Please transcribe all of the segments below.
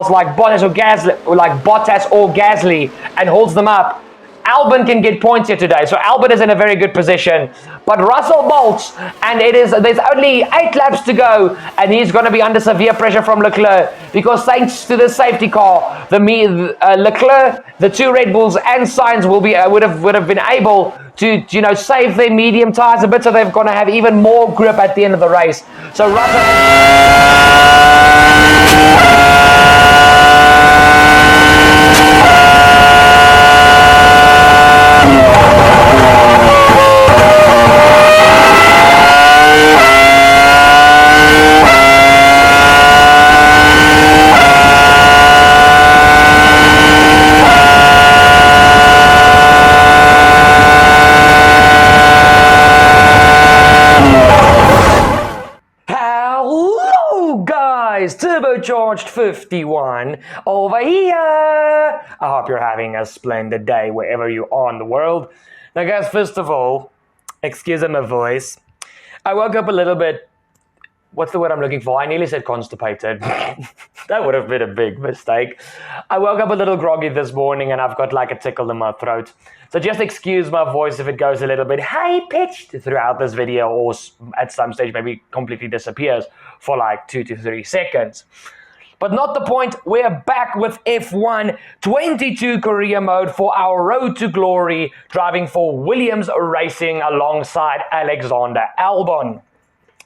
like Bottas or Gasly and holds them up, Albon can get points here today. So Albon is in a very good position. But Russell bolts, and there's only 8 laps to go, and he's going to be under severe pressure from Leclerc, because thanks to the safety car, Leclerc, the 2 Red Bulls, and Sainz would have been able to save their medium tires a bit, so they're going to have even more grip at the end of the race. So Turbocharged 51 over here. I hope you're having a splendid day wherever you are in the world. Now guys, first of all, excuse my voice. I woke up a little bit, what's the word I'm looking for? I nearly said constipated. That would have been a big mistake. I woke up a little groggy this morning and I've got like a tickle in my throat. So just excuse my voice if it goes a little bit high-pitched throughout this video, or at some stage maybe completely disappears for like 2 to 3 seconds. But not the point. We're back with F1 22 career mode for our road to glory, driving for Williams Racing alongside Alexander Albon.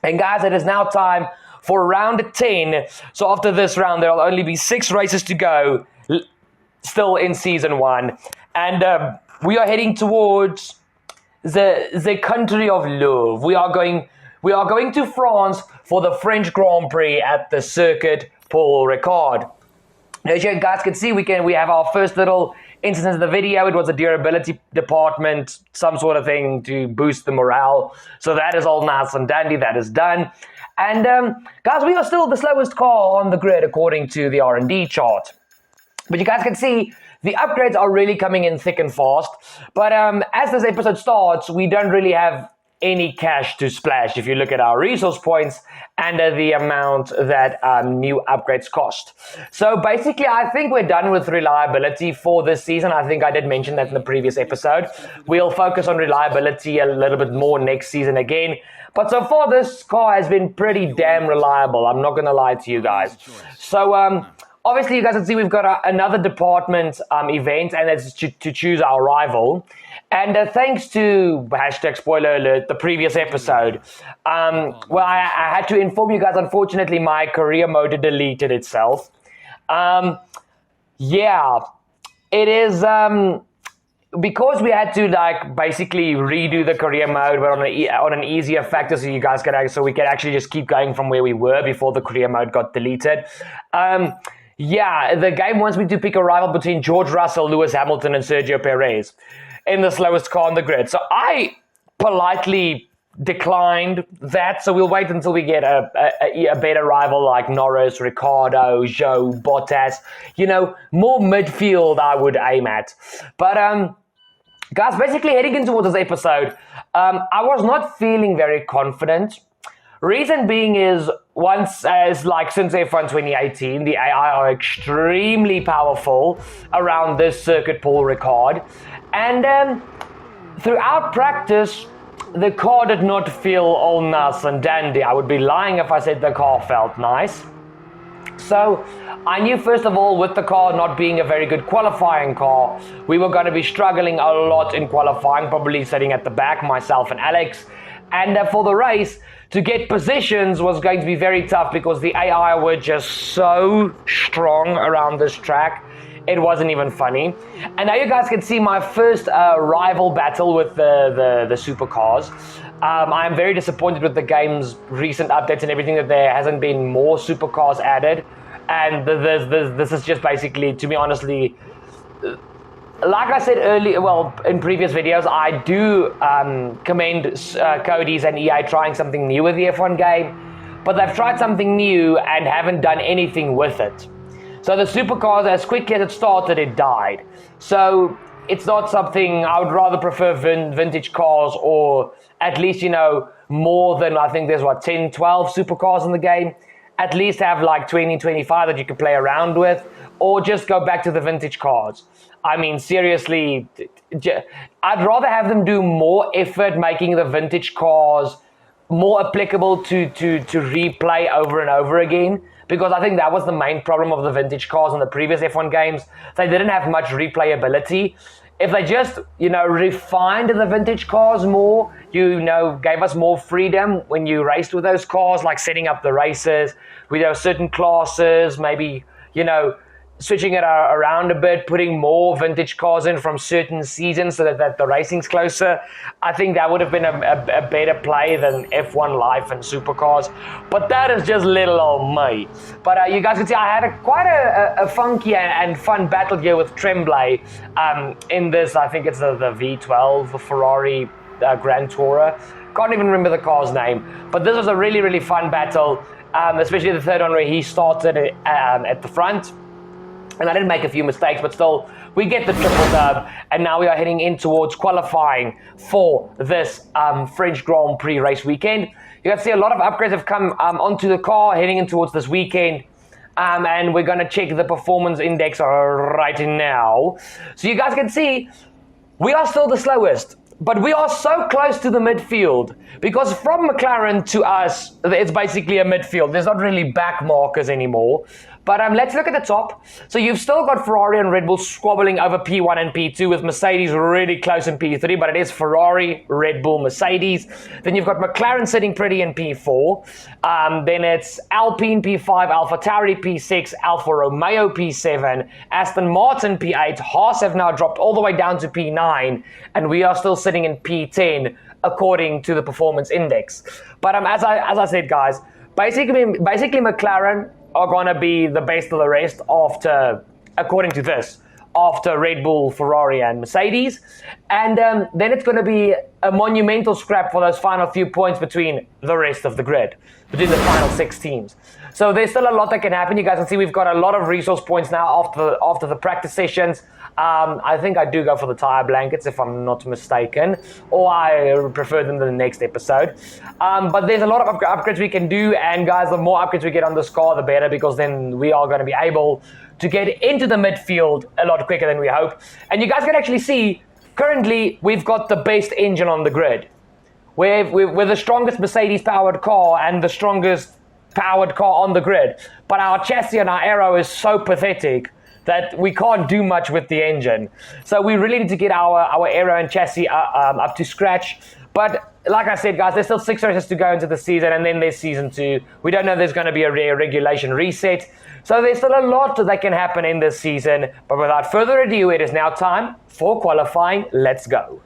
And guys, it is now time for round 10. So after this round, there will only be 6 races to go, still in season 1. And we are heading towards the country of love. We are going to France for the French Grand Prix at the circuit Paul Ricard. As you guys can see, we have our first little instance of the video. It was a durability department, some sort of thing to boost the morale. So that is all nice and dandy. That is done. And guys, we are still the slowest car on the grid according to the R&D chart. But you guys can see the upgrades are really coming in thick and fast. But as this episode starts, we don't really have any cash to splash if you look at our resource points and the amount that new upgrades cost. So basically, I think we're done with reliability for this season. I think I did mention that in the previous episode. We'll focus on reliability a little bit more next season again. But so far, this car has been pretty damn reliable. I'm not going to lie to you guys. So obviously, you guys can see we've got another department event, and that's to choose our rival. And thanks to, hashtag spoiler alert, the previous episode, well, I had to inform you guys, unfortunately, my career mode deleted itself. Yeah, it is, because we had to basically redo the career mode, but on an easier factor, so we can actually just keep going from where we were before the career mode got deleted. Yeah, the game wants me to pick a rival between George Russell, Lewis Hamilton, and Sergio Perez in the slowest car on the grid. So I politely declined that. So we'll wait until we get a better rival like Norris, Ricciardo, Zhou, Bottas. More midfield I would aim at. But guys, basically heading in towards this episode, I was not feeling very confident. Reason being is, since F1 2018, the AI are extremely powerful around this circuit Paul Ricard. And throughout practice, the car did not feel all nice and dandy. I would be lying if I said the car felt nice. So I knew, first of all, with the car not being a very good qualifying car, we were going to be struggling a lot in qualifying, probably sitting at the back, myself and Alex. And for the race, to get positions was going to be very tough because the AI were just so strong around this track. It wasn't even funny. And now you guys can see my first rival battle with the supercars. I am very disappointed with the game's recent updates and everything, that there hasn't been more supercars added. And this is just basically, to me honestly, like I said earlier, in previous videos, I do commend Cody's and EA trying something new with the F1 game, but they've tried something new and haven't done anything with it. So the supercars, as quickly as it started, it died. So it's not something, I would rather prefer vintage cars, or at least, more than, I think there's 10, 12 supercars in the game. at least have like 20, 25 that you can play around with, or just go back to the vintage cars. I mean, seriously, I'd rather have them do more effort making the vintage cars more applicable to replay over and over again, because I think that was the main problem of the vintage cars in the previous F1 games. They didn't have much replayability. If they just, refined the vintage cars more, gave us more freedom when you raced with those cars, like setting up the races with certain classes, maybe, switching it around a bit, putting more vintage cars in from certain seasons so that the racing's closer. I think that would have been a better play than F1 Life and Supercars. But that is just little old me. But you guys can see I had quite a funky and fun battle here with Tremblay in this. I think it's the V12, the Ferrari Grand Tourer. Can't even remember the car's name. But this was a really, really fun battle, especially the third one where he started at the front. And I didn't make a few mistakes, but still, we get the triple dub, and now we are heading in towards qualifying for this French Grand Prix race weekend. You can see a lot of upgrades have come onto the car heading in towards this weekend, and we're going to check the performance index right now. So you guys can see, we are still the slowest, but we are so close to the midfield, because from McLaren to us, it's basically a midfield. There's not really back markers anymore. But let's look at the top. So you've still got Ferrari and Red Bull squabbling over P1 and P2, with Mercedes really close in P3, but it is Ferrari, Red Bull, Mercedes. Then you've got McLaren sitting pretty in P4. Then it's Alpine P5, AlphaTauri P6, Alfa Romeo P7, Aston Martin P8. Haas have now dropped all the way down to P9, and we are still sitting in P10 according to the performance index. But as I said, guys, basically McLaren are going to be the best of the rest according to this, after Red Bull, Ferrari, and Mercedes. And then it's going to be a monumental scrap for those final few points between the rest of the grid, between the final 6 teams. So there's still a lot that can happen. You guys can see we've got a lot of resource points now after the practice sessions. I think I do go for the tire blankets if I'm not mistaken, or I prefer them to the next episode. But there's a lot of upgrades we can do, and guys, the more upgrades we get on this car, the better, because then we are going to be able to get into the midfield a lot quicker than we hope. And you guys can actually see, currently, we've got the best engine on the grid. We're the strongest Mercedes-powered car and the strongest powered car on the grid. But our chassis and our aero is so pathetic that we can't do much with the engine. So we really need to get our aero and chassis up to scratch. But like I said, guys, there's still 6 races to go into the season, and then there's season 2. We don't know if there's going to be a regulation reset. So there's still a lot that can happen in this season. But without further ado, it is now time for qualifying. Let's go.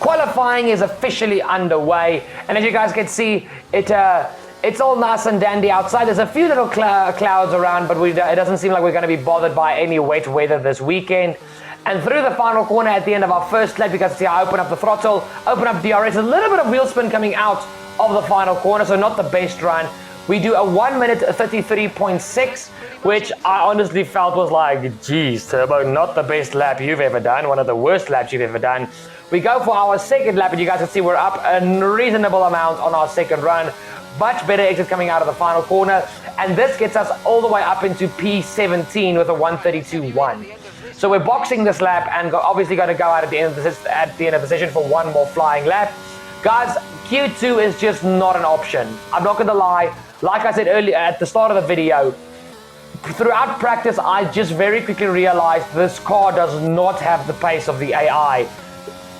Qualifying is officially underway, and as you guys can see, it's all nice and dandy outside. There's a few little clouds around, but it doesn't seem like we're going to be bothered by any wet weather this weekend. And through the final corner at the end of our first lap, you can see I open up the throttle, open up DRS, a little bit of wheel spin coming out of the final corner, so not the best run. We do a 1 minute 33.6, which I honestly felt was like, geez, Turbo, not the best lap you've ever done, one of the worst laps you've ever done. We go for our second lap, and you guys can see we're up a reasonable amount on our second run. Much better exit coming out of the final corner, and this gets us all the way up into P17 with a 132.1. So we're boxing this lap, and obviously going to go out at the end of the session for one more flying lap. Guys, Q2 is just not an option. I'm not going to lie. Like I said earlier at the start of the video, throughout practice, I just very quickly realized this car does not have the pace of the AI.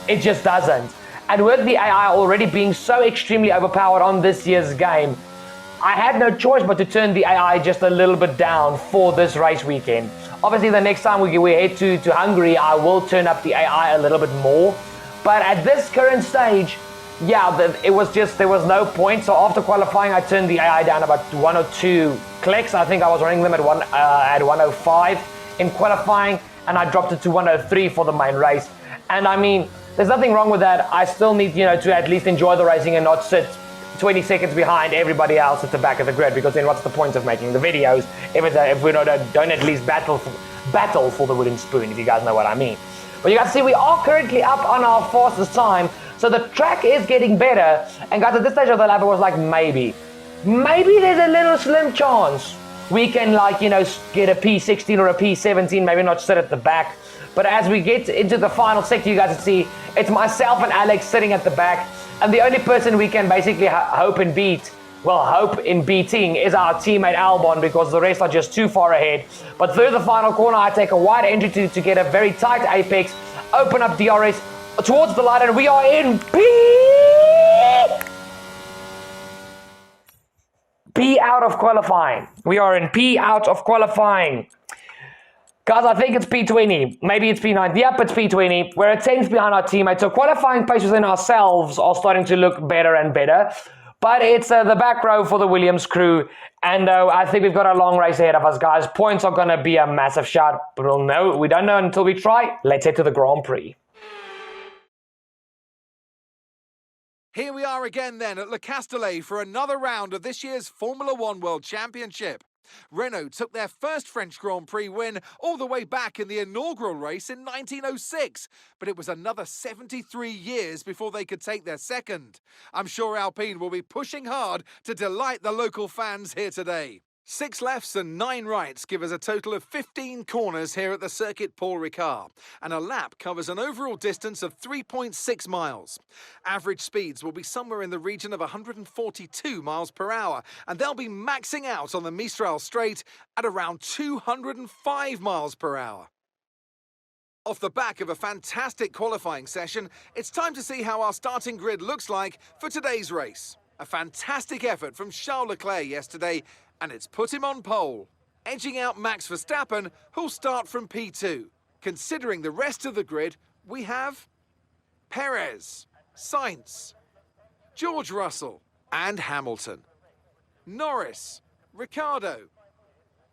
It just doesn't. And with the AI already being so extremely overpowered on this year's game, I had no choice but to turn the AI just a little bit down for this race weekend. Obviously, the next time we head to Hungary, I will turn up the AI a little bit more. But at this current stage, yeah, there was no point. So after qualifying, I turned the AI down about 1 or 2 clicks. I think I was running them at 105 in qualifying, and I dropped it to 103 for the main race. And I mean, there's nothing wrong with that. I still need, to at least enjoy the racing and not sit 20 seconds behind everybody else at the back of the grid, because then what's the point of making the videos if we don't at least battle for the wooden spoon, if you guys know what I mean. But you guys see, we are currently up on our fastest time, so the track is getting better. And guys, at this stage of the lap, it was like maybe there's a little slim chance we can, like, you know, get a P16 or a P17, maybe not sit at the back. But as we get into the final sector, you guys can see it's myself and Alex sitting at the back, and the only person we can basically hope in beating is our teammate Albon, because the rest are just too far ahead. But through the final corner, I take a wide entry to get a very tight apex, open up DRS towards the line, and we are in P out of qualifying. We are in P out of qualifying. Guys, I think it's P20. Maybe it's P9. Yep, it's P20. We're a 10th behind our teammates. So qualifying pace within ourselves are starting to look better and better. But it's the back row for the Williams crew. And I think we've got a long race ahead of us, guys. Points are going to be a massive shout. But we don't know until we try. Let's head to the Grand Prix. Here we are again then at Le Castellet for another round of this year's Formula One World Championship. Renault took their first French Grand Prix win all the way back in the inaugural race in 1906, but it was another 73 years before they could take their second. I'm sure Alpine will be pushing hard to delight the local fans here today. 6 lefts and 9 rights give us a total of 15 corners here at the circuit Paul Ricard, and a lap covers an overall distance of 3.6 miles. Average speeds will be somewhere in the region of 142 miles per hour, and they'll be maxing out on the Mistral Straight at around 205 miles per hour. Off the back of a fantastic qualifying session, it's time to see how our starting grid looks like for today's race. A fantastic effort from Charles Leclerc yesterday, and it's put him on pole, edging out Max Verstappen, who'll start from P2. Considering the rest of the grid, we have Perez, Sainz, George Russell and Hamilton, Norris, Ricciardo,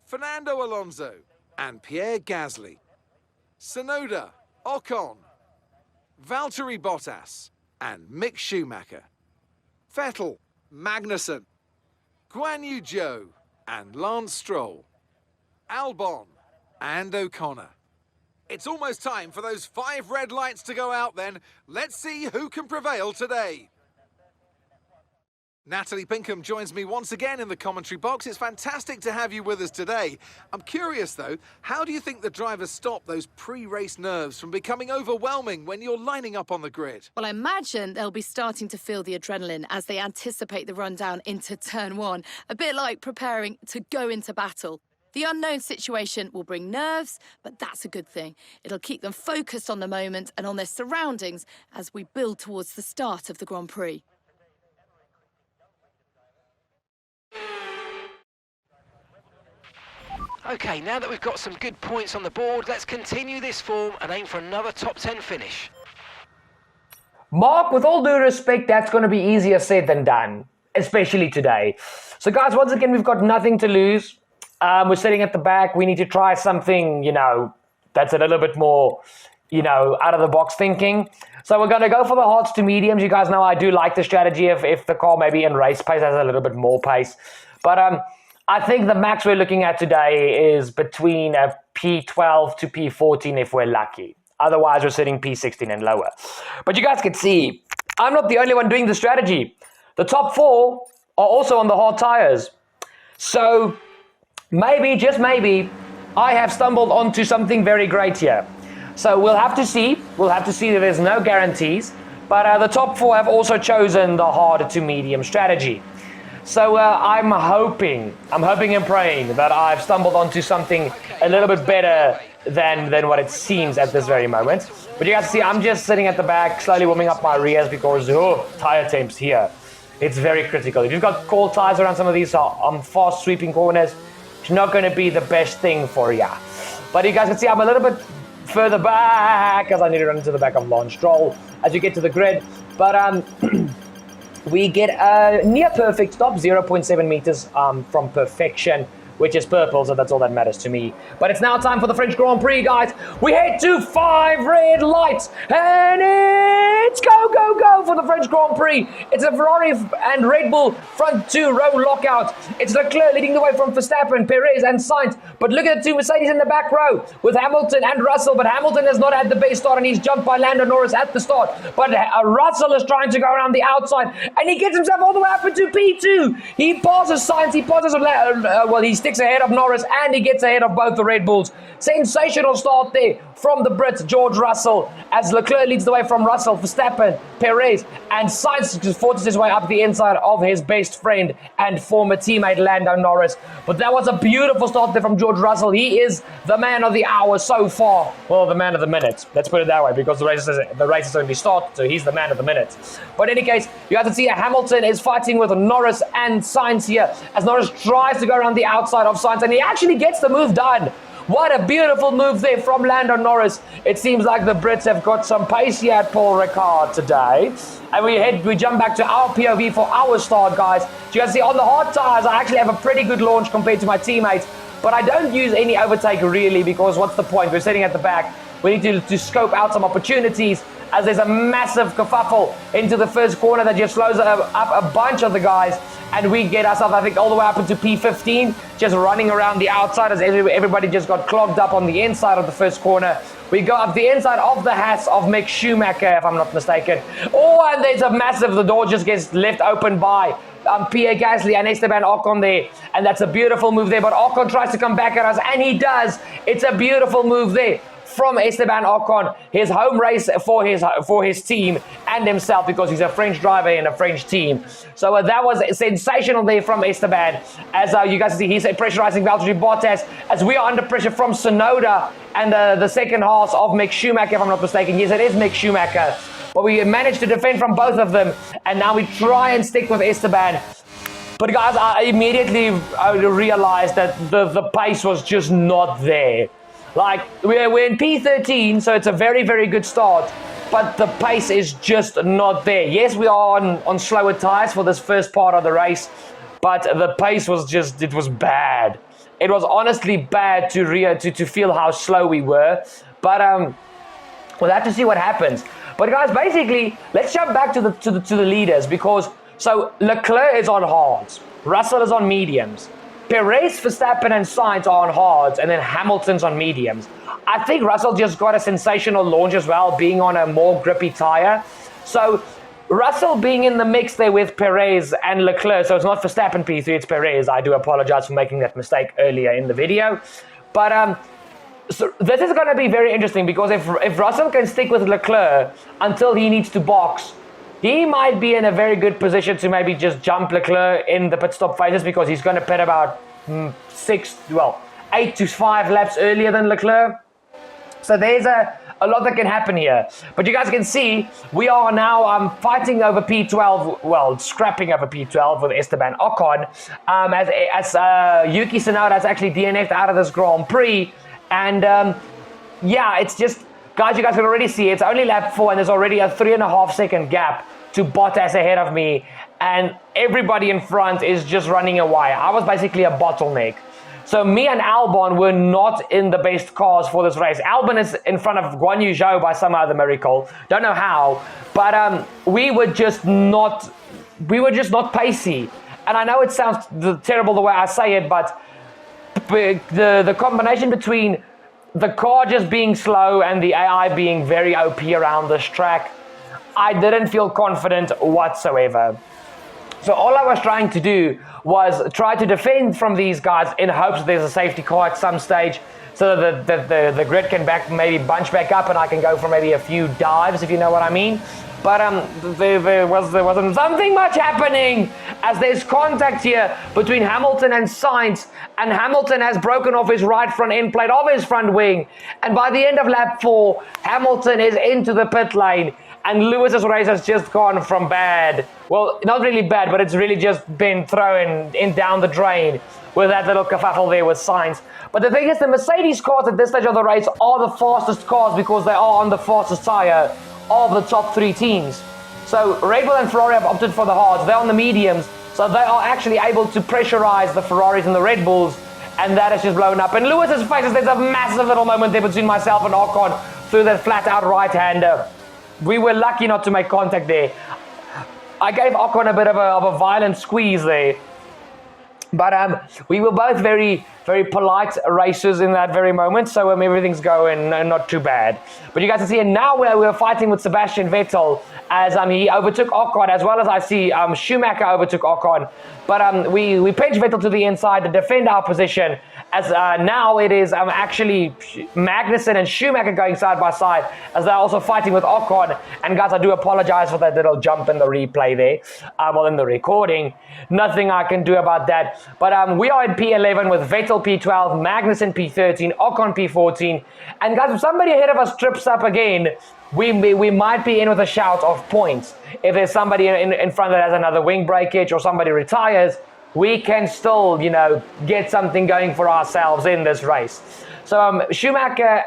Fernando Alonso and Pierre Gasly, Tsunoda, Ocon, Valtteri Bottas and Mick Schumacher, Vettel, Magnussen, Guan Yu Zhou and Lance Stroll, Albon and O'Connor. It's almost time for those 5 red lights to go out then. Let's see who can prevail today. Natalie Pinkham joins me once again in the commentary box. It's fantastic to have you with us today. I'm curious though, how do you think the drivers stop those pre-race nerves from becoming overwhelming when you're lining up on the grid? Well, I imagine they'll be starting to feel the adrenaline as they anticipate the rundown into turn 1, a bit like preparing to go into battle. The unknown situation will bring nerves, but that's a good thing. It'll keep them focused on the moment and on their surroundings as we build towards the start of the Grand Prix. OK, now that we've got some good points on the board, let's continue this form and aim for another top 10 finish. Mark, with all due respect, that's going to be easier said than done, especially today. So guys, once again, we've got nothing to lose. We're sitting at the back. We need to try something, that's a little bit more, out of the box thinking. So we're going to go for the hards to mediums. You guys know I do like the strategy if the car maybe in race pace has a little bit more pace. But I think the max we're looking at today is between a P12 to P14 if we're lucky. Otherwise, we're sitting P16 and lower. But you guys can see, I'm not the only one doing the strategy. The top 4 are also on the hard tires. So maybe, just maybe, I have stumbled onto something very great here. So we'll have to see. We'll have to see that there's no guarantees. But the top 4 have also chosen the hard to medium strategy. So I'm hoping and praying that I've stumbled onto something a little bit better than what it seems at this very moment. But you guys see, I'm just sitting at the back, slowly warming up my rears because, tire temps here. It's very critical. If you've got cold tires around some of these fast sweeping corners, it's not going to be the best thing for you. But you guys can see I'm a little bit further back as I need to run into the back of Lance Stroll as you get to the grid. But we get a near perfect stop, 0.7 meters from perfection, which is purple, so that's all that matters to me. But it's now time for the French Grand Prix, guys. We head to 5 red lights, and let's go, go, go for the French Grand Prix. It's a Ferrari and Red Bull front two-row lockout. It's Leclerc leading the way from Verstappen, Perez and Sainz. But look at the two Mercedes in the back row with Hamilton and Russell. But Hamilton has not had the best start and he's jumped by Lando Norris at the start. But Russell is trying to go around the outside and he gets himself all the way up into P2. He passes Sainz, he sticks ahead of Norris and he gets ahead of both the Red Bulls. Sensational start there from the Brit, George Russell, as Leclerc leads the way from Russell, Verstappen, Perez, and Sainz forces his way up the inside of his best friend and former teammate Lando Norris. But that was a beautiful start there from George Russell. He is the man of the hour so far. Well, the man of the minute. Let's put it that way, because the race has only started, so he's the man of the minute. But in any case, you have to see Hamilton is fighting with Norris and Sainz here, as Norris tries to go around the outside of Sainz, and he actually gets the move done. What a beautiful move there from Lando Norris. It seems like the Brits have got some pace here at Paul Ricard today. And we jump back to our POV for our start, guys. You can see on the hard tires, I actually have a pretty good launch compared to my teammates. But I don't use any overtake really, because what's the point? We're sitting at the back. We need to scope out some opportunities, as there's a massive kerfuffle into the first corner that just slows up a bunch of the guys. And we get ourselves, I think, all the way up into P15, just running around the outside as everybody just got clogged up on the inside of the first corner. We go up the inside of the Haas of Mick Schumacher, if I'm not mistaken. Oh, and there's a massive, the door just gets left open by Pierre Gasly and Esteban Ocon there. And that's a beautiful move there, but Ocon tries to come back at us, and he does. It's a beautiful move there from Esteban Ocon, his home race for his team and himself, because he's a French driver in a French team. So that was sensational there from Esteban. As you guys see, he's pressurizing Valtteri Bottas, as we are under pressure from Tsunoda and the second half of Mick Schumacher, if I'm not mistaken. Yes, it is Mick Schumacher. But we managed to defend from both of them, and now we try and stick with Esteban. But guys, I immediately realized that the pace was just not there. Like, we're in P13, so it's a very, very good start, but the pace is just not there. Yes, we are on slower tires for this first part of the race, but the pace was just, it was bad. It was honestly bad to feel how slow we were, but we'll have to see what happens. But guys, basically, let's jump back to the leaders, because, so Leclerc is on hards, Russell is on mediums, Perez, Verstappen and Sainz are on hards, and then Hamilton's on mediums. I think Russell just got a sensational launch as well, being on a more grippy tire. So Russell being in the mix there with Perez and Leclerc, so it's not Verstappen P3, it's Perez. I do apologize for making that mistake earlier in the video. But so this is going to be very interesting, because if Russell can stick with Leclerc until he needs to box, he might be in a very good position to maybe just jump Leclerc in the pit stop phases, because he's going to pit about 8 to 5 laps earlier than Leclerc. So there's a lot that can happen here. But you guys can see, we are now fighting over P12, well, scrapping over P12 with Esteban Ocon, as Yuki Tsunoda has actually DNF'd out of this Grand Prix. And yeah, it's just, guys, you guys can already see it's only lap 4 and there's already a 3.5 second gap to Bottas ahead of me, and everybody in front is just running a wire. I was basically a bottleneck. So me and Albon were not in the best cars for this race. Albon is in front of Guan Yu Zhou by some other miracle. Don't know how, but we were just not pacey. And I know it sounds terrible the way I say it, but the combination between the car just being slow and the AI being very OP around this track, I didn't feel confident whatsoever. So all I was trying to do was try to defend from these guys in hopes that there's a safety car at some stage, so that the grid can maybe bunch back up and I can go for maybe a few dives, if you know what I mean. But there wasn't something much happening, as there's contact here between Hamilton and Sainz, and Hamilton has broken off his right front end plate of his front wing. And by the end of lap 4, Hamilton is into the pit lane, and Lewis's race has just gone from bad. Well, not really bad, but it's really just been thrown down the drain with that little kerfuffle there with Sainz. But the thing is, the Mercedes cars at this stage of the race are the fastest cars, because they are on the fastest tire of the top 3 teams. So Red Bull and Ferrari have opted for the hards. They're on the mediums, so they are actually able to pressurize the Ferraris and the Red Bulls, and that has just blown up. And Lewis's faces, there's a massive little moment there between myself and Ocon through that flat out right-hander. we were lucky not to make contact there. I gave Ocon a bit of a violent squeeze there. But we were both very, very polite racers in that very moment, so everything's going not too bad. But you guys can see, and now we're fighting with Sebastian Vettel as he overtook Ocon, as well as I see Schumacher overtook Ocon. But we pinched Vettel to the inside to defend our position, as now it is actually Magnussen and Schumacher going side by side, as they're also fighting with Ocon. And guys, I do apologize for that little jump in the replay there, well, in the recording. Nothing I can do about that. But we are in P11 with Vettel P12, Magnussen P13, Ocon P14. And guys, if somebody ahead of us trips up again, we might be in with a shout of points. If there's somebody in front that has another wing breakage or somebody retires, we can still, get something going for ourselves in this race. So Schumacher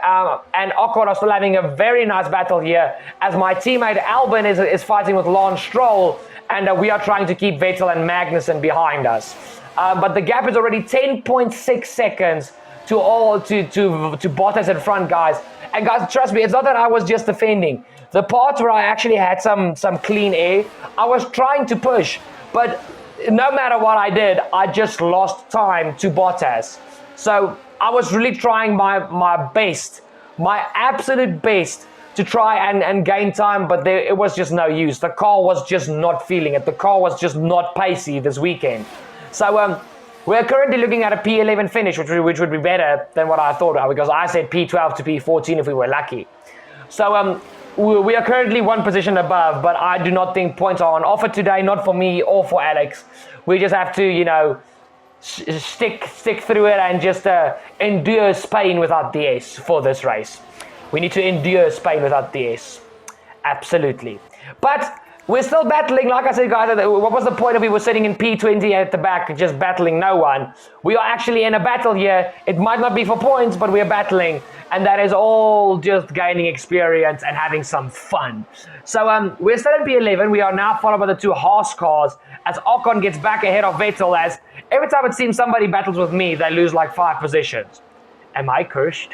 and Ocon are still having a very nice battle here, as my teammate Albon is fighting with Lance Stroll, and we are trying to keep Vettel and Magnussen behind us. But the gap is already 10.6 seconds to Bottas in front, guys. And guys, trust me, it's not that I was just defending. The part where I actually had some clean air, I was trying to push, but no matter what I did, I just lost time to Bottas. So I was really trying my best, my absolute best, to try and gain time, but it was just no use. The car was just not feeling it. The car was just not pacey this weekend. So we're currently looking at a P11 finish, which would be better than what I thought, because I said P12 to P14 if we were lucky. So we are currently one position above, but I do not think points are on offer today, not for me or for Alex. We just have to, stick through it and just endure Spain without DS for this race. We need to endure Spain without DS. Absolutely. But we're still battling, like I said, guys. What was the point if we were sitting in P20 at the back, just battling no one? We are actually in a battle here. It might not be for points, but we are battling. And that is all just gaining experience and having some fun. So we're still in P11. We are now followed by the two Haas cars, as Ocon gets back ahead of Vettel, as every time it seems somebody battles with me, they lose like 5 positions. Am I cursed?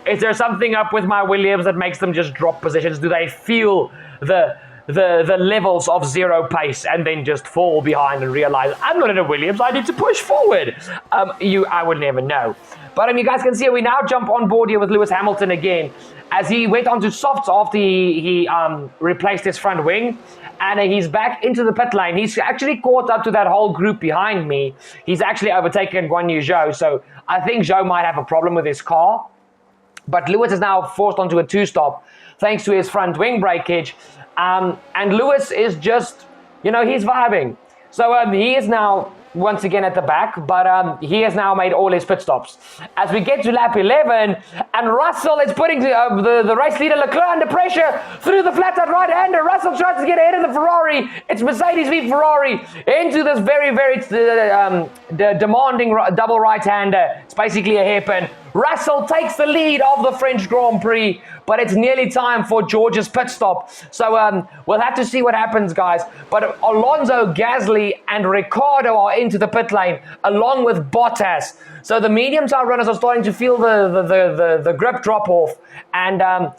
Is there something up with my Williams that makes them just drop positions? Do they feel the levels of zero pace and then just fall behind and realize, I'm not in a Williams, I need to push forward? I would never know. But you guys can see we now jump on board here with Lewis Hamilton again, as he went on to softs after he replaced his front wing, and he's back into the pit lane. He's actually caught up to that whole group behind me. He's actually overtaken Guan Yu Zhou, so I think Zhou might have a problem with his car. But Lewis is now forced onto a 2-stop thanks to his front wing breakage. And Lewis is just, he's vibing. So he is now once again at the back, but he has now made all his pit stops. As we get to lap 11, and Russell is putting the race leader Leclerc under pressure through the flat-out right-hander. Russell tries to get ahead of the Ferrari. It's Mercedes v Ferrari into this very, very demanding double right-hander. It's basically a hairpin. Russell takes the lead of the French Grand Prix, but it's nearly time for George's pit stop. So we'll have to see what happens, guys. But Alonso, Gasly, and Ricciardo are into the pit lane, along with Bottas. So the medium tire runners are starting to feel the grip drop off. And I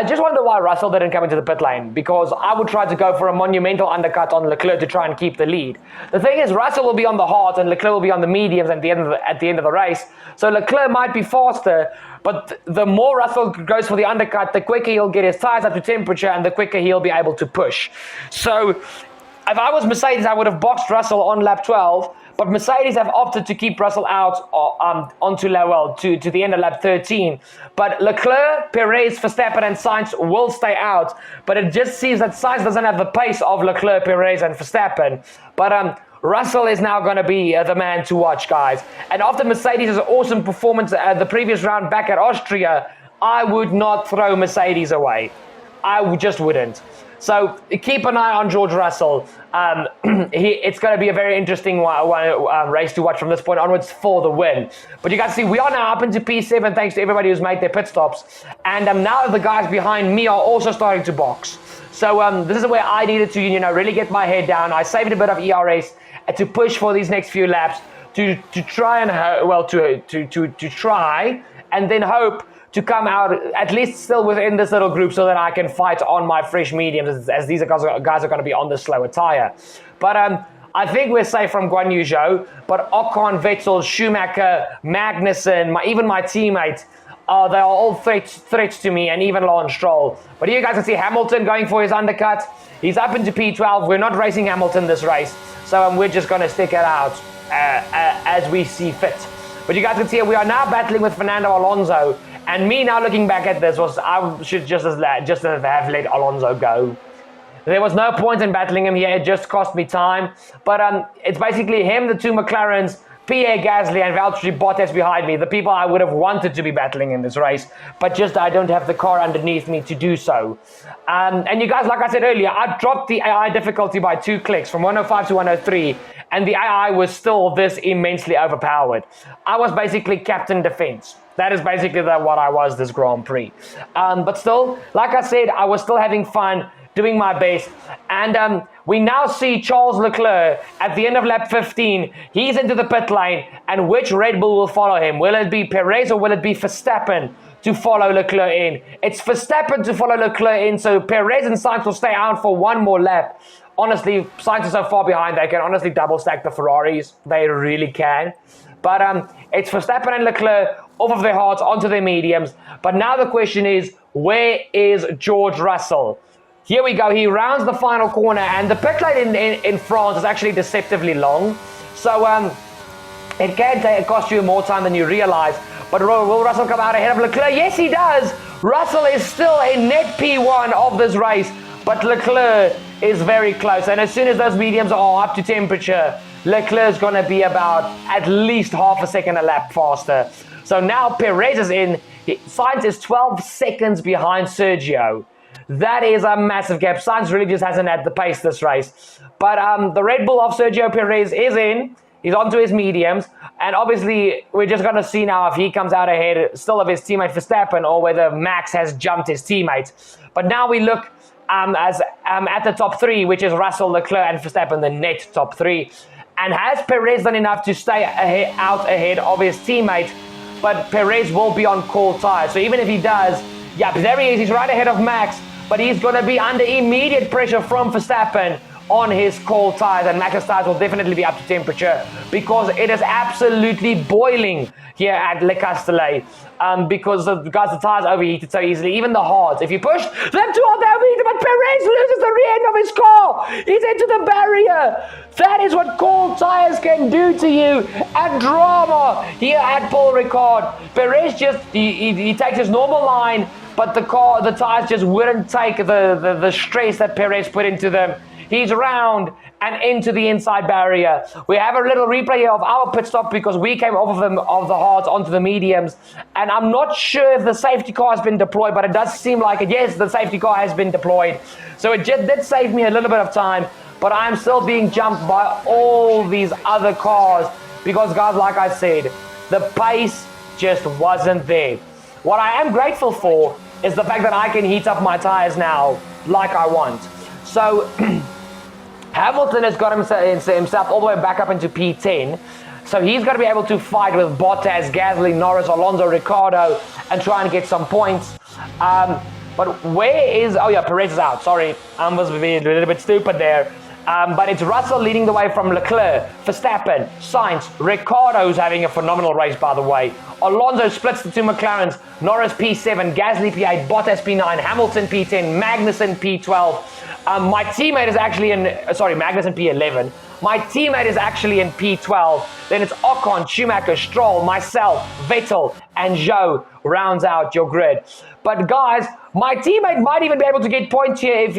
just wonder why Russell didn't come into the pit lane, because I would try to go for a monumental undercut on Leclerc to try and keep the lead. The thing is, Russell will be on the hard and Leclerc will be on the mediums at the end of the race. So Leclerc might be faster, but the more Russell goes for the undercut, the quicker he'll get his tires up to temperature and the quicker he'll be able to push. So if I was Mercedes, I would have boxed Russell on lap 12. But Mercedes have opted to keep Russell out to the end of lap 13. But Leclerc, Perez, Verstappen, and Sainz will stay out. But it just seems that Sainz doesn't have the pace of Leclerc, Perez, and Verstappen. But Russell is now going to be the man to watch, guys. And after Mercedes' awesome performance at the previous round back at Austria, I would not throw Mercedes away. I just wouldn't. So keep an eye on George Russell. It's going to be a very interesting race to watch from this point onwards for the win. But you guys see, we are now up into P7 thanks to everybody who's made their pit stops. And now the guys behind me are also starting to box. So this is where I needed to, really get my head down. I saved a bit of ERS to push for these next few laps to try and to try and then hope to come out at least still within this little group so that I can fight on my fresh mediums as these guys are going to be on the slower tire. But I think we're safe from Guan Yu Zhou, but Ocon, Vettel, Schumacher, Magnussen, even my teammate, they are all threats to me, and even Lance Stroll. But here you guys can see Hamilton going for his undercut. He's up into P12. We're not racing Hamilton this race, so we're just going to stick it out as we see fit. But you guys can see we are now battling with Fernando Alonso, and me now looking back at this I should just have let Alonso go. There was no point in battling him here. It just cost me time. But it's basically him, the two McLarens, Pierre Gasly and Valtteri Bottas behind me, the people I would have wanted to be battling in this race, but just I don't have the car underneath me to do so. And you guys, like I said earlier, I dropped the AI difficulty by 2 clicks from 105 to 103, and the AI was still this immensely overpowered. I was basically Captain Defense. That is basically what I was this Grand Prix. But still, like I said, I was still having fun, doing my best, and we now see Charles Leclerc at the end of lap 15. He's into the pit lane, and which Red Bull will follow him? Will it be Perez or will it be Verstappen to follow Leclerc in? It's Verstappen to follow Leclerc in, so Perez and Sainz will stay out for one more lap. Honestly, Sainz is so far behind, they can honestly double stack the Ferraris. They really can. But it's Verstappen and Leclerc off of their hards onto their mediums. But now the question is, where is George Russell? Here we go, he rounds the final corner, and the pit lane in France is actually deceptively long. So it can cost you more time than you realize. But will Russell come out ahead of Leclerc? Yes, he does. Russell is still in net P1 of this race, but Leclerc is very close. And as soon as those mediums are up to temperature, Leclerc is going to be about at least half a second a lap faster. So now Perez is in. Sainz is 12 seconds behind Sergio. That is a massive gap. Sainz really just hasn't had the pace this race. But the Red Bull of Sergio Perez is in. He's onto his mediums. And obviously, we're just going to see now if he comes out ahead still of his teammate Verstappen or whether Max has jumped his teammate. But now we look at the top 3, which is Russell, Leclerc, and Verstappen, the net top 3. And has Perez done enough to stay out ahead of his teammate? But Perez will be on cold tires. So even if he does, yeah, there he is. He's right ahead of Max. But he's going to be under immediate pressure from Verstappen on his cold tires, and Max's tires will definitely be up to temperature because it is absolutely boiling here at Le Castellet because the tires overheated so easily, even the hards. If you push them too hard, they'll overheat, but Perez loses the rear end of his car. He's into the barrier. That is what cold tires can do to you. And drama here at Paul Ricard. Perez just, he takes his normal line, but the tires just wouldn't take the stress that Perez put into them. He's round and into the inside barrier. We have a little replay here of our pit stop because we came off of the hards onto the mediums. And I'm not sure if the safety car has been deployed, but it does seem like it. Yes, the safety car has been deployed. So it just did save me a little bit of time, but I'm still being jumped by all these other cars because, guys, like I said, the pace just wasn't there. What I am grateful for is the fact that I can heat up my tires now like I want. So Hamilton has got himself all the way back up into P10. So he's going to be able to fight with Bottas, Gasly, Norris, Alonso, Ricciardo, and try and get some points. But where is... Oh, yeah, Perez is out. Sorry, I was being a little bit stupid there. But it's Russell leading the way from Leclerc, Verstappen, Sainz, Ricciardo's having a phenomenal race, by the way. Alonso splits the two McLarens, Norris P7, Gasly P8, Bottas P9, Hamilton P10, Magnussen P12. My teammate is actually in, Magnussen P11. My teammate is actually in P12. Then it's Ocon, Schumacher, Stroll, myself, Vettel, and Zhou rounds out your grid. But guys, my teammate might even be able to get points here if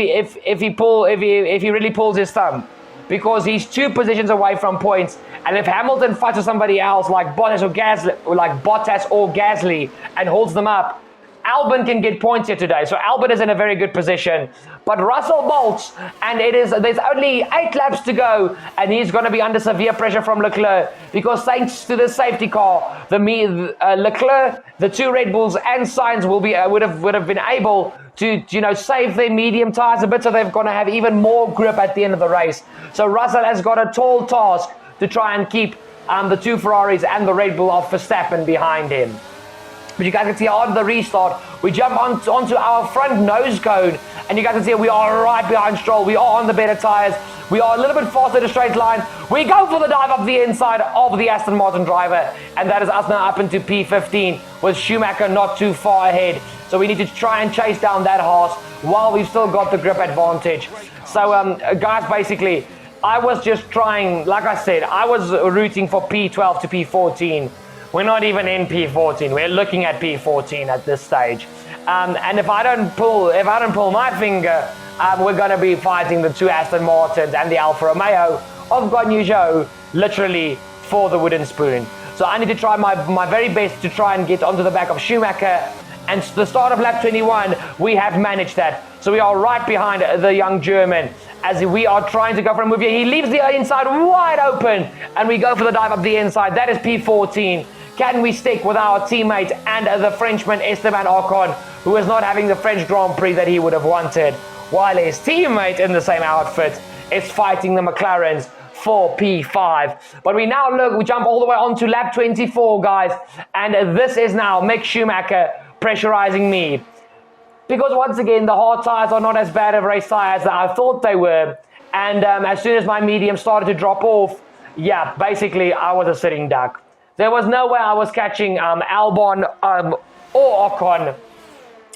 he really pulls his thumb, because he's 2 positions away from points. And if Hamilton fights with somebody else like Bottas or Gasly, and holds them up, Albon can get points here today. So Albon is in a very good position. But Russell bolts, and there's only 8 laps to go, and he's going to be under severe pressure from Leclerc, because thanks to the safety car, Leclerc, the 2 Red Bulls, and Sainz would have been able to save their medium tires a bit, so they're going to have even more grip at the end of the race. So Russell has got a tall task to try and keep the 2 Ferraris and the Red Bull of Verstappen behind him. But you guys can see on the restart, we jump onto our front nose cone, and you guys can see we are right behind Stroll. We are on the better tyres. We are a little bit faster to straight line. We go for the dive up the inside of the Aston Martin driver, and that is us now up into P15 with Schumacher not too far ahead. So we need to try and chase down that horse while we've still got the grip advantage. So guys, basically, I was just trying, like I said, I was rooting for P12 to P14. We're not even in P14. We're looking at P14 at this stage. And if I don't pull my finger, we're going to be fighting the two Aston Martins and the Alfa Romeo of Guan Yu Zhou, literally for the wooden spoon. So I need to try my very best to try and get onto the back of Schumacher. And the start of lap 21, we have managed that. So we are right behind the young German as we are trying to go for a move here. He leaves the inside wide open, and we go for the dive up the inside. That is P14. Can we stick with our teammate and the Frenchman Esteban Ocon, who is not having the French Grand Prix that he would have wanted, while his teammate in the same outfit is fighting the McLarens for P5. But we now we jump all the way on to lap 24, guys, and this is now Mick Schumacher pressurizing me. Because once again, the hard tyres are not as bad of race tyres that I thought they were. And as soon as my medium started to drop off, yeah, basically I was a sitting duck. There was no way I was catching Albon or Ocon.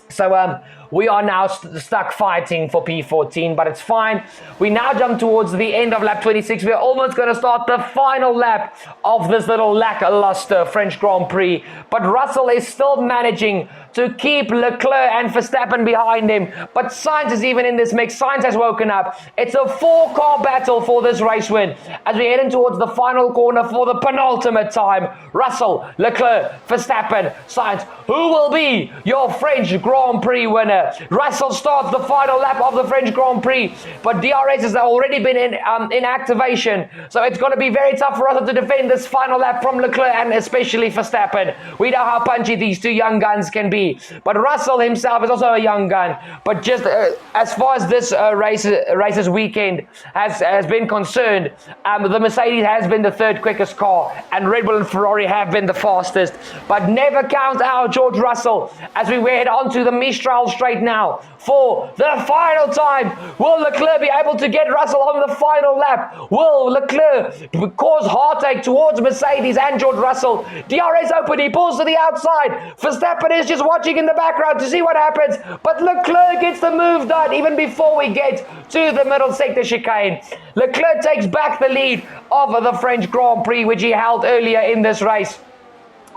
So we are now stuck fighting for P14, but it's fine. We now jump towards the end of lap 26. We're almost going to start the final lap of this little lackluster French Grand Prix. But Russell is still managing to keep Leclerc and Verstappen behind him. But Sainz is even in this mix. Sainz has woken up. It's a 4-car battle for this race win as we head in towards the final corner for the penultimate time. Russell, Leclerc, Verstappen, Sainz. Who will be your French Grand Prix winner? Russell starts the final lap of the French Grand Prix, but DRS has already been in activation, so it's going to be very tough for Russell to defend this final lap from Leclerc and especially Verstappen. We know how punchy these two young guns can be, but Russell himself is also a young gun. But just as far as this race's weekend has been concerned, the Mercedes has been the third quickest car, and Red Bull and Ferrari have been the fastest. But never count out George Russell as we head on to the Mistral straight now for the final time. Will Leclerc be able to get Russell on the final lap? Will Leclerc cause heartache towards Mercedes and George Russell? DRS open, he pulls to the outside. Verstappen is just watching in the background to see what happens, but Leclerc gets the move done even before we get to the middle sector chicane. Leclerc takes back the lead of the French Grand Prix, which he held earlier in this race.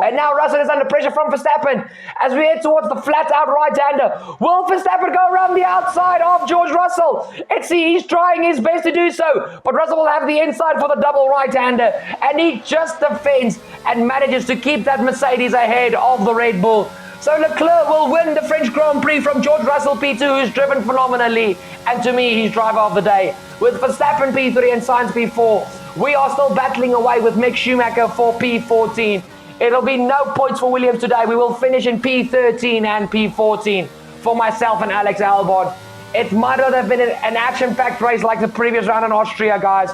And now Russell is under pressure from Verstappen as we head towards the flat-out right-hander. Will Verstappen go around the outside of George Russell? He's trying his best to do so, but Russell will have the inside for the double right-hander, and he just defends and manages to keep that Mercedes ahead of the Red Bull. So Leclerc will win the French Grand Prix from George Russell P2, who's driven phenomenally, and to me, he's driver of the day. With Verstappen P3 and Sainz P4, we are still battling away with Mick Schumacher for P14. It'll be no points for Williams today. We will finish in P13 and P14 for myself and Alex Albon. It might not have been an action-packed race like the previous round in Austria, guys.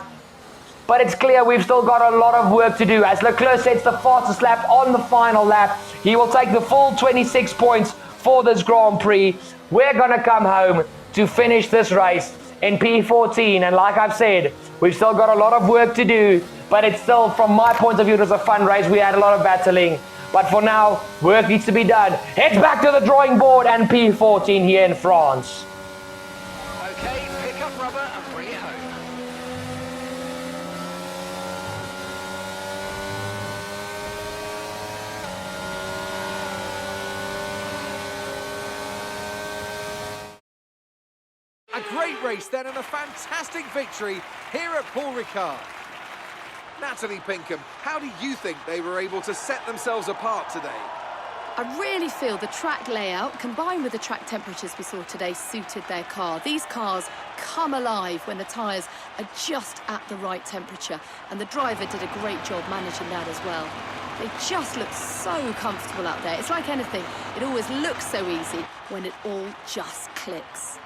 But it's clear we've still got a lot of work to do. As Leclerc sets the fastest lap on the final lap, he will take the full 26 points for this Grand Prix. We're going to come home to finish this race in P14. And like I've said, we've still got a lot of work to do. But it's still, from my point of view, it was a fun race. We had a lot of battling. But for now, work needs to be done. Head back to the drawing board and P14 here in France. Okay, pick up rubber and bring it home. A great race then and a fantastic victory here at Paul Ricard. Natalie Pinkham, how do you think they were able to set themselves apart today? I really feel the track layout, combined with the track temperatures we saw today, suited their car. These cars come alive when the tyres are just at the right temperature, and the driver did a great job managing that as well. They just look so comfortable out there. It's like anything, it always looks so easy when it all just clicks.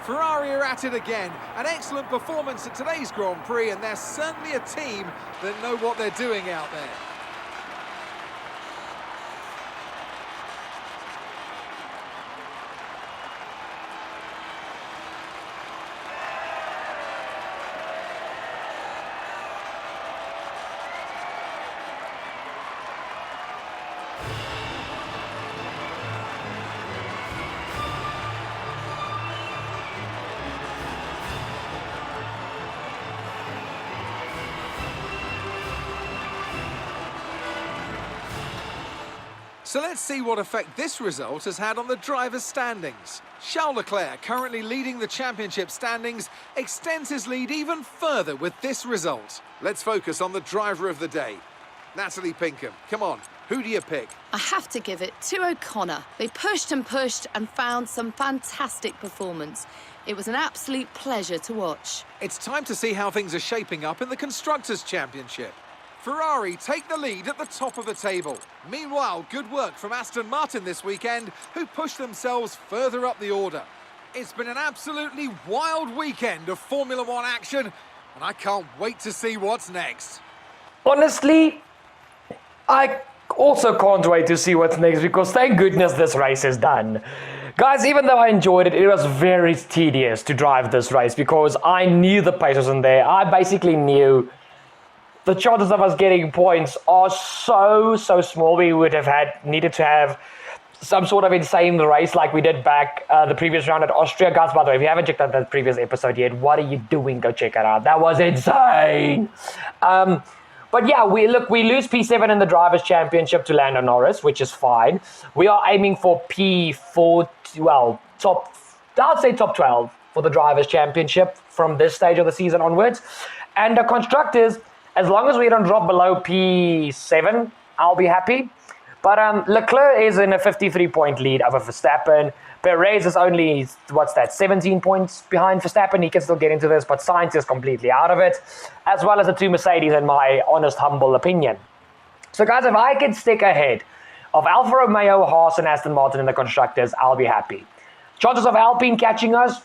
Ferrari are at it again. An excellent performance at today's Grand Prix, and they're certainly a team that know what they're doing out there. So let's see what effect this result has had on the drivers' standings. Charles Leclerc, currently leading the championship standings, extends his lead even further with this result. Let's focus on the driver of the day. Natalie Pinkham, come on, who do you pick? I have to give it to O'Connor. They pushed and found some fantastic performance. It was an absolute pleasure to watch. It's time to see how things are shaping up in the Constructors' Championship. Ferrari take the lead at the top of the table. Meanwhile, good work from Aston Martin this weekend, who pushed themselves further up the order. It's been an absolutely wild weekend of Formula One action, and I can't wait to see what's next. Honestly, I also can't wait to see what's next, because thank goodness this race is done. Guys, even though I enjoyed it, it was very tedious to drive this race because I knew the pace wasn't there. I basically knew the chances of us getting points are so small. We would have needed to have some sort of insane race like we did back the previous round at Austria. Guys, by the way, if you haven't checked out that previous episode yet, what are you doing? Go check it out. That was insane. But yeah, we lose P7 in the Drivers' Championship to Lando Norris, which is fine. We are aiming for P4, I'd say top 12 for the Drivers' Championship from this stage of the season onwards. And the Constructors, as long as we don't drop below P7, I'll be happy. But Leclerc is in a 53-point lead over Verstappen. Perez is only, 17 points behind Verstappen. He can still get into this, but Sainz is completely out of it, as well as the two Mercedes, in my honest, humble opinion. So guys, if I can stick ahead of Alfa Romeo, Haas, and Aston Martin in the Constructors, I'll be happy. Chances of Alpine catching us,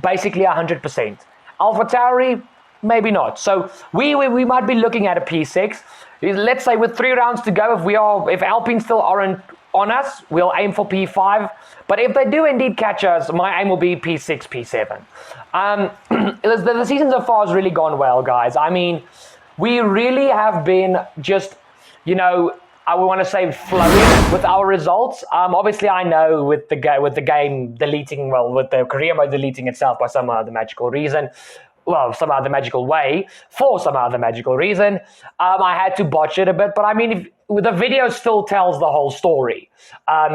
basically 100%. AlphaTauri, maybe not. So we might be looking at a P6. Let's say with 3 rounds to go, if Alpine still aren't on us, we'll aim for P5. But if they do indeed catch us, my aim will be P6, P7. The season so far has really gone well, guys. I mean, we really have been just, I would want to say flowing with our results. Obviously, I know with the game deleting, with the career mode deleting itself by some other magical reason, some other magical way, for some other magical reason, I had to botch it a bit. But I mean, the video still tells the whole story,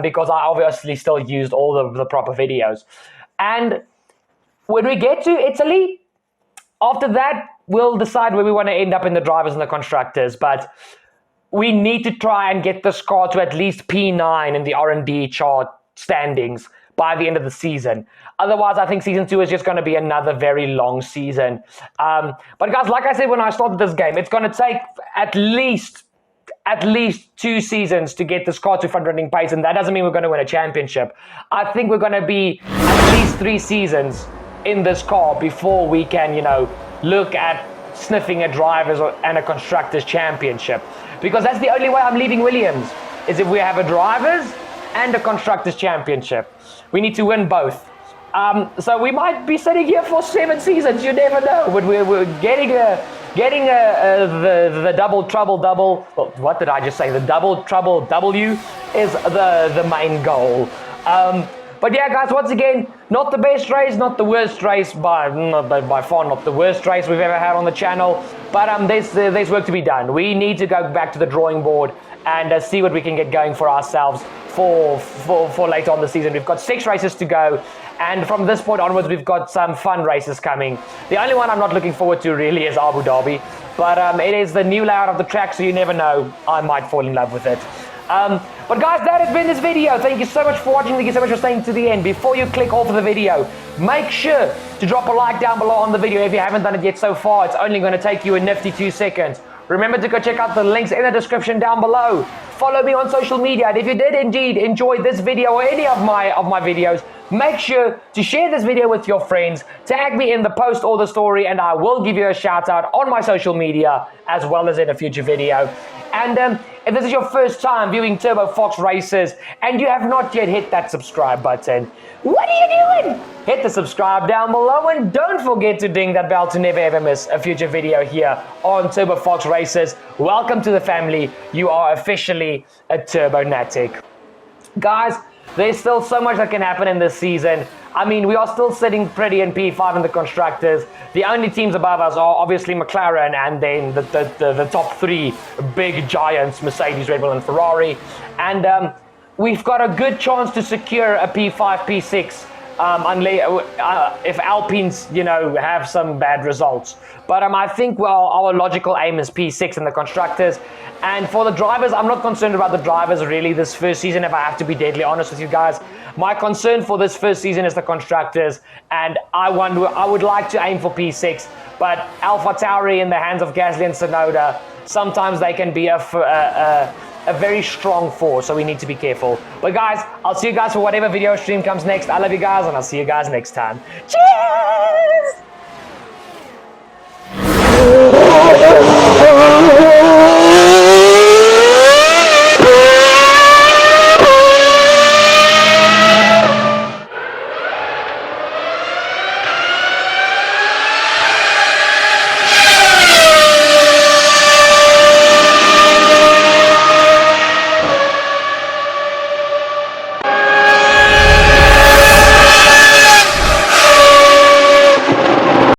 because I obviously still used all the proper videos. And when we get to Italy, after that, we'll decide where we want to end up in the Drivers and the Constructors. But we need to try and get this car to at least P9 in the R&D chart standings by the end of the season. Otherwise, I think Season 2 is just going to be another very long season. But guys, like I said when I started this game, it's going to take at least 2 seasons to get this car to front-running pace, and that doesn't mean we're going to win a championship. I think we're going to be at least 3 seasons in this car before we can, look at sniffing at Drivers and a Constructors' Championship. Because that's the only way I'm leaving Williams, is if we have a Drivers and a Constructors' Championship. We need to win both. So we might be sitting here for 7 seasons, you never know. But we're getting the double trouble double. Well, what did I just say? The double trouble W is the main goal. But yeah, guys, once again, not the best race, not the worst race, by far not the worst race we've ever had on the channel. But there's work to be done. We need to go back to the drawing board and see what we can get going for ourselves for later on the season. We've got 6 races to go, and from this point onwards, we've got some fun races coming. The only one I'm not looking forward to really is Abu Dhabi, but it is the new layout of the track, so you never know, I might fall in love with it. But guys, that has been this video. Thank you so much for watching. Thank you so much for staying to the end. Before you click off of the video, make sure to drop a like down below on the video if you haven't done it yet so far. It's only going to take you a nifty 2 seconds. Remember to go check out the links in the description down below follow me on social media. And if you did indeed enjoy this video or any of my videos, make sure to share this video with your friends, tag me in the post or the story, and I will give you a shout out on my social media as well as in a future video. And if this is your first time viewing Turbo Fox RacerZ and you have not yet hit that subscribe button, what are you doing? Hit the subscribe down below and don't forget to ding that bell to never ever miss a future video here on Turbo Fox RacerZ. Welcome to the family. You are officially a Turbonatic. Guys, there's still so much that can happen in this season. I mean, we are still sitting pretty in P5 in the constructors. The only teams above us are obviously McLaren and then the top three big giants, Mercedes, Red Bull and Ferrari. And we've got a good chance to secure a P5, P6 if Alpines, you know, have some bad results. But I think, well, our logical aim is P6 in the constructors. And for the drivers, I'm not concerned about the drivers really this first season, if I have to be deadly honest with you guys. My concern for this first season is the constructors, and I would like to aim for P6, but AlphaTauri in the hands of Gasly and Tsunoda, sometimes they can be a very strong force, so we need to be careful. But guys, I'll see you guys for whatever video stream comes next. I love you guys, and I'll see you guys next time. Cheers!